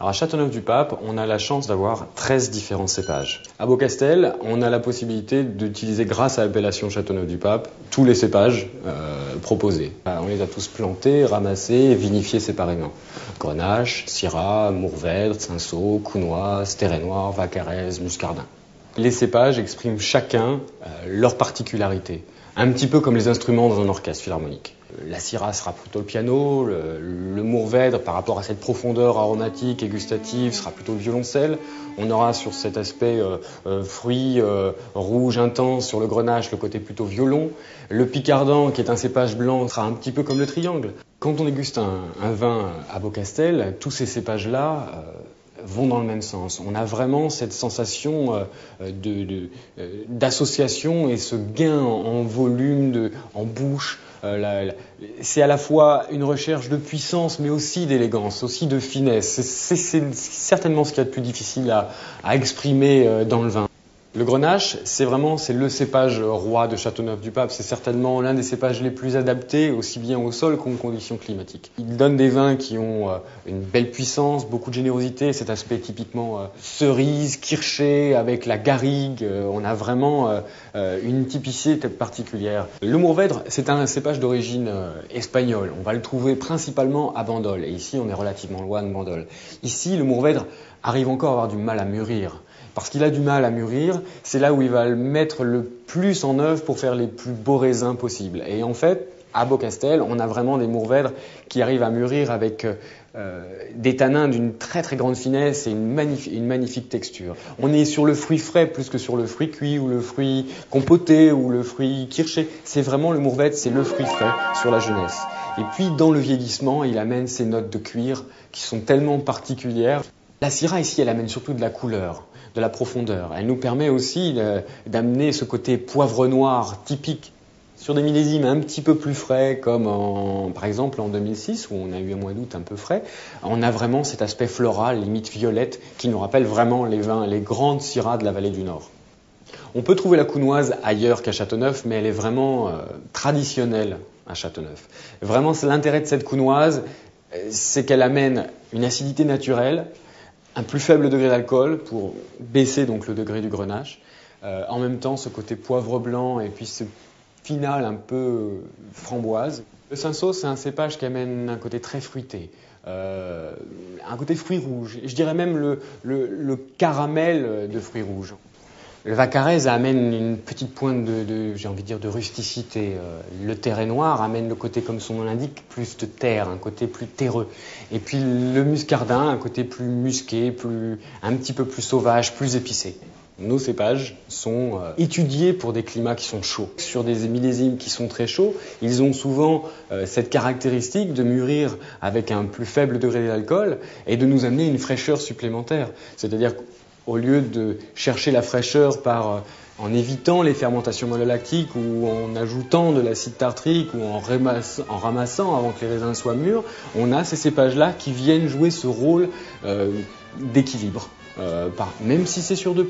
Alors à Châteauneuf-du-Pape, on a la chance d'avoir 13 différents cépages. À Beaucastel, on a la possibilité d'utiliser, grâce à l'appellation Châteauneuf-du-Pape, tous les cépages proposés. On les a tous plantés, ramassés et vinifiés séparément. Grenache, Syrah, Mourvèdre, Cinsault, Counoise, Terret Noir, Vaccarès, Muscardin. Les cépages expriment chacun leur particularité, un petit peu comme les instruments dans un orchestre philharmonique. La Syrah sera plutôt le piano, le Mourvèdre, par rapport à cette profondeur aromatique et gustative, sera plutôt le violoncelle. On aura sur cet aspect fruit rouge intense sur le Grenache le côté plutôt violon. Le Picardant, qui est un cépage blanc, sera un petit peu comme le triangle. Quand on déguste un vin à Beaucastel, tous ces cépages-là vont dans le même sens. On a vraiment cette sensation d'association et ce gain en volume, en bouche. C'est à la fois une recherche de puissance, mais aussi d'élégance, aussi de finesse. C'est certainement ce qu'il y a de plus difficile à exprimer dans le vin. Le Grenache, c'est le cépage roi de Châteauneuf-du-Pape. C'est certainement l'un des cépages les plus adaptés, aussi bien au sol qu'aux conditions climatiques. Il donne des vins qui ont une belle puissance, beaucoup de générosité, cet aspect typiquement cerise, kirché, avec la garrigue. On a vraiment une typicité particulière. Le Mourvèdre, c'est un cépage d'origine espagnole. On va le trouver principalement à Bandol. Et ici, on est relativement loin de Bandol. Ici, le Mourvèdre arrive encore à avoir du mal à mûrir. Parce qu'il a du mal à mûrir, c'est là où il va le mettre le plus en œuvre pour faire les plus beaux raisins possibles. Et en fait, à Beaucastel, on a vraiment des Mourvèdres qui arrivent à mûrir avec des tanins d'une très très grande finesse et une magnifique texture. On est sur le fruit frais plus que sur le fruit cuit ou le fruit compoté ou le fruit kirché. C'est vraiment le Mourvèdre, c'est le fruit frais sur la jeunesse. Et puis dans le vieillissement, il amène ces notes de cuir qui sont tellement particulières. La Syrah ici, elle amène surtout de la couleur, de la profondeur. Elle nous permet aussi d'amener ce côté poivre noir typique sur des millésimes un petit peu plus frais, comme par exemple en 2006, où on a eu un mois d'août un peu frais. On a vraiment cet aspect floral, limite violette, qui nous rappelle vraiment les vins, les grandes Syrahs de la vallée du Nord. On peut trouver la Counoise ailleurs qu'à Châteauneuf, mais elle est vraiment traditionnelle à Châteauneuf. Vraiment, l'intérêt de cette Counoise, c'est qu'elle amène une acidité naturelle, un plus faible degré d'alcool pour baisser donc le degré du Grenache. En même temps, ce côté poivre blanc et puis ce final un peu framboise. Le Cinsault, c'est un cépage qui amène un côté très fruité, un côté fruit rouge. Je dirais même le caramel de fruits rouges. Le Vaccarès amène une petite pointe j'ai envie de dire, de rusticité. Le Terret Noir amène le côté, comme son nom l'indique, plus de terre, un côté plus terreux. Et puis le Muscardin, un côté plus musqué, un petit peu plus sauvage, plus épicé. Nos cépages sont étudiés pour des climats qui sont chauds. Sur des millésimes qui sont très chauds, ils ont souvent cette caractéristique de mûrir avec un plus faible degré d'alcool et de nous amener une fraîcheur supplémentaire. C'est-à-dire au lieu de chercher la fraîcheur en évitant les fermentations malolactiques ou en ajoutant de l'acide tartrique ou en ramassant avant que les raisins soient mûrs, on a ces cépages-là qui viennent jouer ce rôle d'équilibre, même si c'est sur 2%.